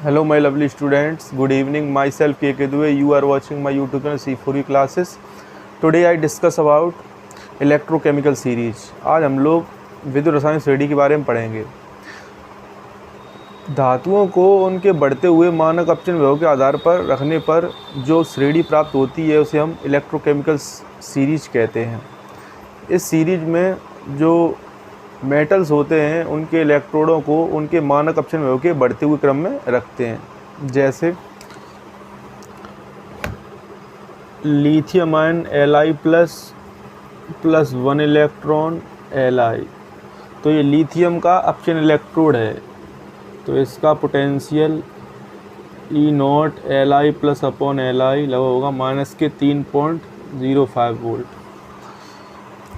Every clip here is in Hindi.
Hello my lovely students, good evening. Myself K.K. Dubey. You are watching my YouTube channel C4E classes. Today I discuss about electrochemical series. आज हम लोग विद्युत रसायन श्रेणी के बारे में पढ़ेंगे। धातुओं को उनके बढ़ते हुए मानक अपचन वैभव के आधार पर रखने पर जो श्रेणी प्राप्त होती है उसे हम इलेक्ट्रोकेमिकल सीरीज कहते हैं। इस सीरीज में जो मेटल्स होते हैं उनके इलेक्ट्रोडों को उनके मानक अपचन वैभव के बढ़ते हुए क्रम में रखते हैं। जैसे lithium ion Li++ 1 electron Li, तो ये लिथियम का अपचन इलेक्ट्रोड है, तो इसका पोटेंशियल E0 Li+/Li लगा होगा -3.05 वोल्ट।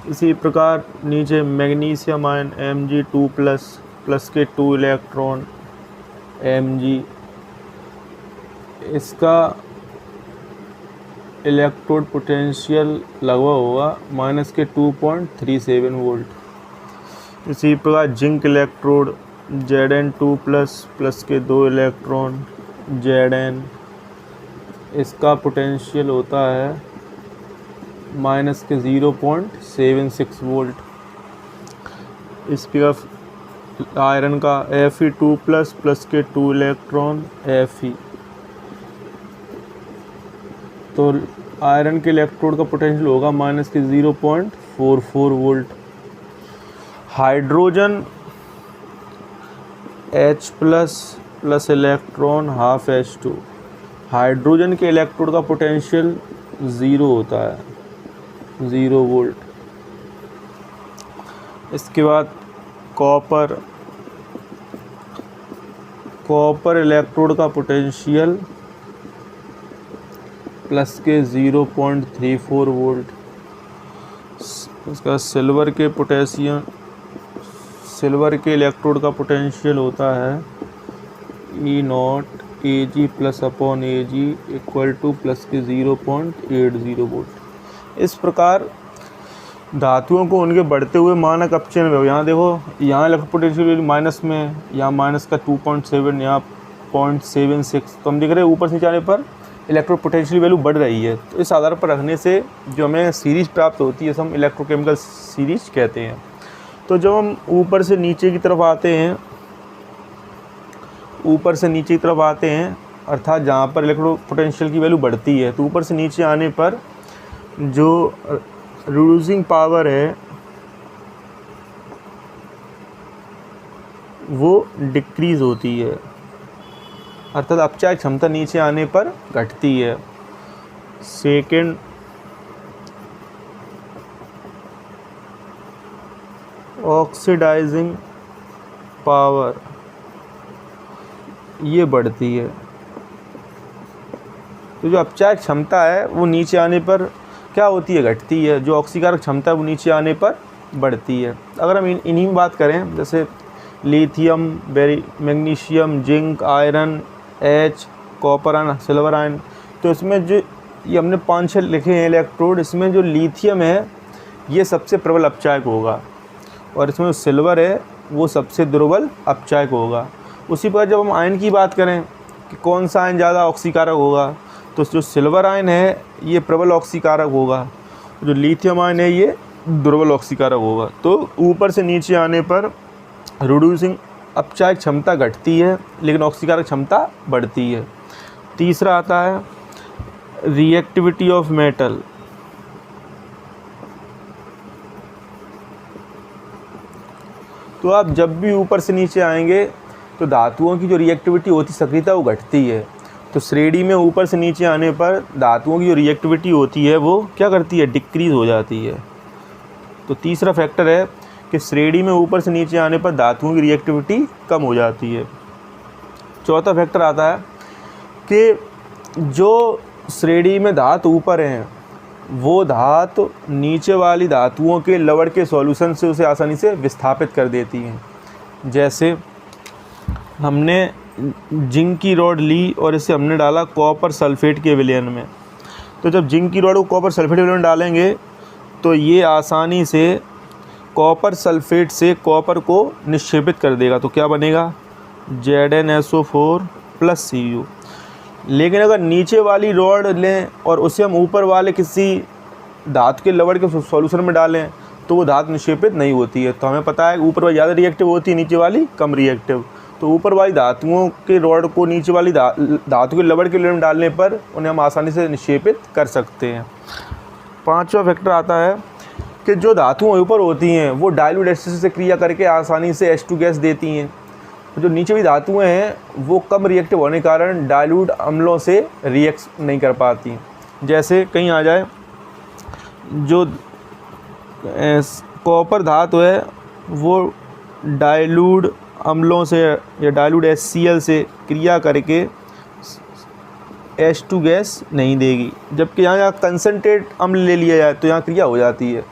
इसी प्रकार नीचे मैग्नीशियम आयन Mg2+ के 2 इलेक्ट्रॉन Mg, इसका इलेक्ट्रोड पोटेंशियल लगा होगा -2.37 वोल्ट। इसी प्रकार जिंक इलेक्ट्रोड Zn2+ के 2 इलेक्ट्रॉन Zn, इसका पोटेंशियल होता है -0.76 वोल्ट। इस प्रकार आयरन का Fe2+ के 2 इलेक्ट्रॉन Fe, तो आयरन के इलेक्ट्रोड का पोटेंशियल होगा -0.44 volt. Hydrogen H++ electron ½ H2, hydrogen के इलेक्ट्रोड का पोटेंशियल 0 होता है, 0 वोल्ट। इसके बाद कॉपर इलेक्ट्रोड का पोटेंशियल प्लस के 0.34 वोल्ट। इसका सिल्वर के इलेक्ट्रोड का पोटेंशियल होता है E0 Ag+/Ag = प्लस के 0.80 वोल्ट। इस प्रकार धातुओं को उनके बढ़ते हुए मानक अपचन वैभव, यहाँ देखो, यहाँ इलेक्ट्रोड पोटेंशियल माइनस में, यहाँ माइनस का 2.7, यहाँ 0.76, तो हम देख रहे हैं ऊपर से नीचे आने पर इलेक्ट्रोड पोटेंशियल वैल्यू बढ़ रही है। तो इस आधार पर रखने से जो हमें सीरीज प्राप्त होती है हम इलेक्ट्रोकेमिकल सीरीज कहते हैं। तो जब हम ऊपर से नीचे की तरफ आते हैं, अर्थात जहाँ पर इलेक्ट्रोड पोटेंशियल की वैल्यू बढ़ती है, तो ऊपर से नीचे आने पर जो रिड्यूसिंग पावर है वो डिक्रीज़ होती है, अर्थात अपचायक क्षमता नीचे आने पर घटती है। सेकेंड, ऑक्सीडाइजिंग पावर ये बढ़ती है। तो जो अपचायक क्षमता है वो नीचे आने पर क्या होती है, घटती है। जो ऑक्सीकारक क्षमता है वो नीचे आने पर बढ़ती है। अगर हम इन्हीं में बात करें, जैसे lithium, magnesium, zinc, iron, H, copper ion, silver ion, तो इसमें जो ये हमने 5-6 लिखे हैं इलेक्ट्रोड, इसमें जो लिथियम है ये सबसे प्रबल अपचायक होगा, और इसमें जो सिल्वर है वो सबसे दुर्बल अपचायक होगा। उसी पर जब हम आयन की बात करें कि कौन सा आयन ज़्यादा ऑक्सीकारक होगा, तो जो सिल्वर आयन है ये प्रबल ऑक्सीकारक होगा, जो लिथियम आयन है ये दुर्बल ऑक्सीकारक होगा। तो ऊपर से नीचे आने पर रिड्यूसिंग अपचायक क्षमता घटती है लेकिन ऑक्सीकारक क्षमता बढ़ती है। तीसरा आता है रिएक्टिविटी ऑफ मेटल। तो आप जब भी ऊपर से नीचे आएंगे तो धातुओं की जो रिएक्टिविटी होती है, सक्रियता, वो घटती है। तो श्रेणी में ऊपर से नीचे आने पर धातुओं की जो रिएक्टिविटी होती है वो क्या करती है, डिक्रीज़ हो जाती है। तो तीसरा फैक्टर है कि श्रेणी में ऊपर से नीचे आने पर धातुओं की रिएक्टिविटी कम हो जाती है। चौथा फैक्टर आता है कि जो श्रेणी में धातु ऊपर हैं वो धातु नीचे वाली धातुओं के लवण के सॉल्यूशन से उसे आसानी से विस्थापित कर देती हैं। जैसे हमने जिंक की रॉड ली और इसे हमने डाला कॉपर सल्फेट के विलयन में, तो जब जिंक की रॉड को कॉपर सल्फेट के विलयन में डालेंगे तो ये आसानी से कॉपर सल्फेट से कॉपर को निक्षेपित कर देगा। तो क्या बनेगा, ZnSO4 प्लस Cu। लेकिन अगर नीचे वाली रॉड लें और उसे हम ऊपर वाले किसी धातु के लवण के सॉल्यूशन में डालें तो वो धातु निक्षेपित नहीं होती है। तो हमें पता है ऊपर वाली ज़्यादा रिएक्टिव होती है, नीचे वाली कम रिएक्टिव। तो ऊपर वाली धातुओं के रॉड को नीचे वाली धातु के लवण के में डालने पर उन्हें हम आसानी से निक्षेपित कर सकते हैं। पांचवा फैक्टर आता है कि जो धातुएं ऊपर होती हैं वो डाइल्यूट एसिड से क्रिया करके आसानी से H2 गैस देती हैं। जो नीचे भी धातुएं हैं वो कम रिएक्टिव होने के कारण डाइल्यूट अम्लों से रिएक्ट नहीं कर पाती। जैसे कहीं आ जाए, जो कॉपर धातु है वो डाइल्यूट अम्लों से या डाइल्यूट HCl से क्रिया करके H2 गैस नहीं देगी, जबकि यहाँ कंसनट्रेट अम्ल ले लिया जाए तो यहाँ क्रिया हो जाती है।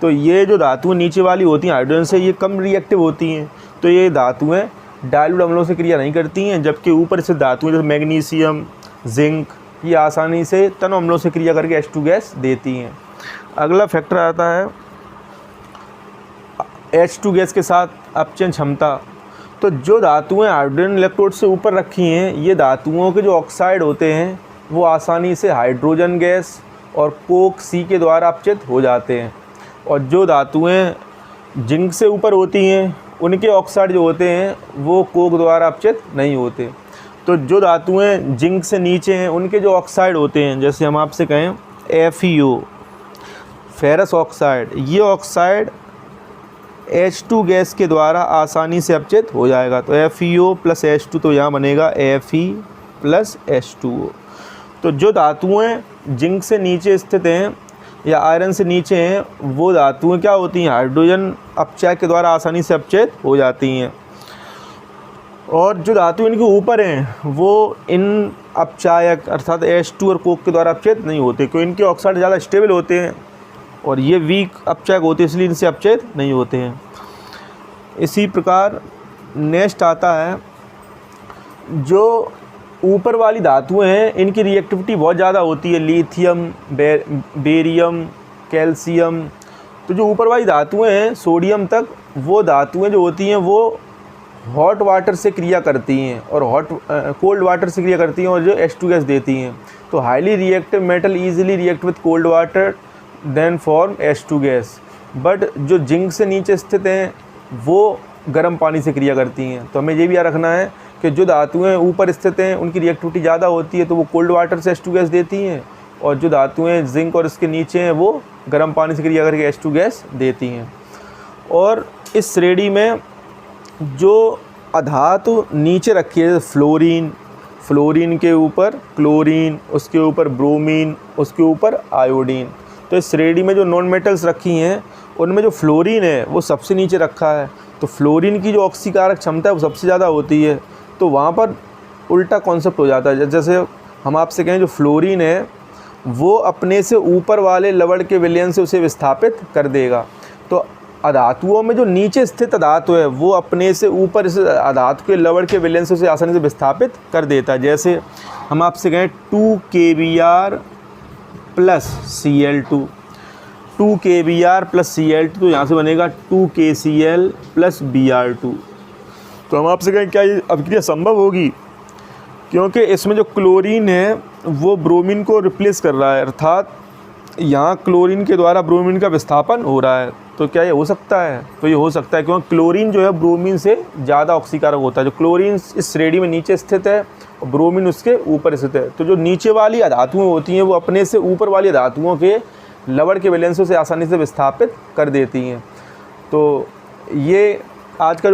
तो ये जो धातुएं नीचे वाली होती हैं हाइड्रोजन से, ये कम रिएक्टिव होती हैं, तो ये धातुएं डाइल्यूट अम्लों से क्रिया नहीं करती हैं। जबकि ऊपर से धातुएं जैसे मैग्नीशियम, जिंक, ये आसानी से तन अम्लों से क्रिया करके H2 गैस देती हैं। अगला फैक्टर आता है H2 गैस के साथ अपचयन क्षमता। तो जो धातुएं हाइड्रोजन इलेक्ट्रोड से ऊपर रखी हैं, ये धातुओं के जो ऑक्साइड होते हैं वो आसानी से हाइड्रोजन गैस और कोक C के द्वारा अपचित हो जाते हैं। और जो धातुएं जिंक से ऊपर होती हैं उनके ऑक्साइड जो होते हैं वो कोक द्वारा अपचित नहीं होते। तो जो धातुएं जिंक से नीचे हैं उनके जो ऑक्साइड होते हैं, जैसे हम आपसे कहें FeO, फेरस ऑक्साइड, ये ऑक्साइड H2 गैस के द्वारा आसानी से अपचित हो जाएगा। तो FeO प्लस H2, तो यहाँ बनेगा Fe प्लस H2O। तो जो धातुएं जिंक से नीचे स्थित हैं या आयरन से नीचे हैं वो धातुएं क्या होती हैं, हाइड्रोजन अपचय के द्वारा आसानी से अपचित हो जाती हैं। और जो धातु इनके ऊपर हैं वो इन अपचायक अर्थात H2 और कोक के द्वारा अपचयित नहीं होते, क्योंकि इनके ऑक्साइड ज़्यादा स्टेबल होते हैं और ये वीक अपचायक होते हैं, इसलिए इनसे अपचयित नहीं होते हैं। इसी प्रकार नेक्स्ट आता है, जो ऊपर वाली धातुएं हैं इनकी रिएक्टिविटी बहुत ज़्यादा होती है, लिथियम, बेरियम, कैल्शियम। तो जो ऊपर वाली धातुएं हैं सोडियम तक, वो धातुएं जो होती हैं वो हॉट वाटर से क्रिया करती हैं और कोल्ड वाटर से क्रिया करती हैं और जो H2 गैस देती हैं। तो highly reactive metal easily react with cold water then form H2 gas. But जो जिंक से नीचे स्थित हैं वो गर्म पानी से क्रिया करती हैं। तो हमें ये भी याद रखना है कि जो धातुएं ऊपर स्थित हैं उनकी रिएक्टिविटी ज़्यादा होती है तो वो कोल्ड वाटर से H2 गैस देती हैं, और जो धातुएं जिंक और इसके नीचे हैं वो गर्म पानी से क्रिया करके H2 गैस देती हैं। और इस श्रेणी में जो अधातु नीचे रखी है, फ्लोरीन के ऊपर क्लोरीन, उसके ऊपर ब्रोमीन, उसके ऊपर आयोडीन। तो इस श्रेणी में जो नॉन मेटल्स रखी हैं उनमें जो फ्लोरीन है वो सबसे नीचे रखा है। तो फ्लोरीन की जो ऑक्सीकारक क्षमता है वो सबसे ज़्यादा होती है। तो वहाँ पर उल्टा कॉन्सेप्ट हो जाता है। जैसे हम आपसे कहें जो फ्लोरीन है वो अपने से ऊपर वाले लवण के विलयन से उसे विस्थापित कर देगा। तो अधातुओं में जो नीचे स्थित अधातु है वो अपने से ऊपर इस अधातु के लवण के विलयन से उसे आसानी से विस्थापित कर देता है। जैसे हम आपसे कहें 2 kBr plus Cl2, 2 kBr plus Cl2, तो यहाँ से बनेगा 2 KCl प्लस Br2। तो हम आपसे कहें क्या ये अभिक्रिया संभव होगी, क्योंकि इसमें जो क्लोरीन है वो ब्रोमीन को रिप्लेस कर रहा है, अर्थात यहाँ क्लोरीन के द्वारा ब्रोमीन का विस्थापन हो रहा है। तो क्या ये हो सकता है? तो ये हो सकता है, क्योंकि क्लोरीन जो है ब्रोमीन से ज़्यादा ऑक्सीकारक होता है। जो क्लोरीन इस श्रेणी में नीचे स्थित है और ब्रोमीन उसके ऊपर स्थित है। तो जो नीचे वाली अधातुएं होती हैं वो अपने से ऊपर वाली अधातुओं के लवण के वैलेंस से आसानी से विस्थापित कर देती हैं। तो ये आज का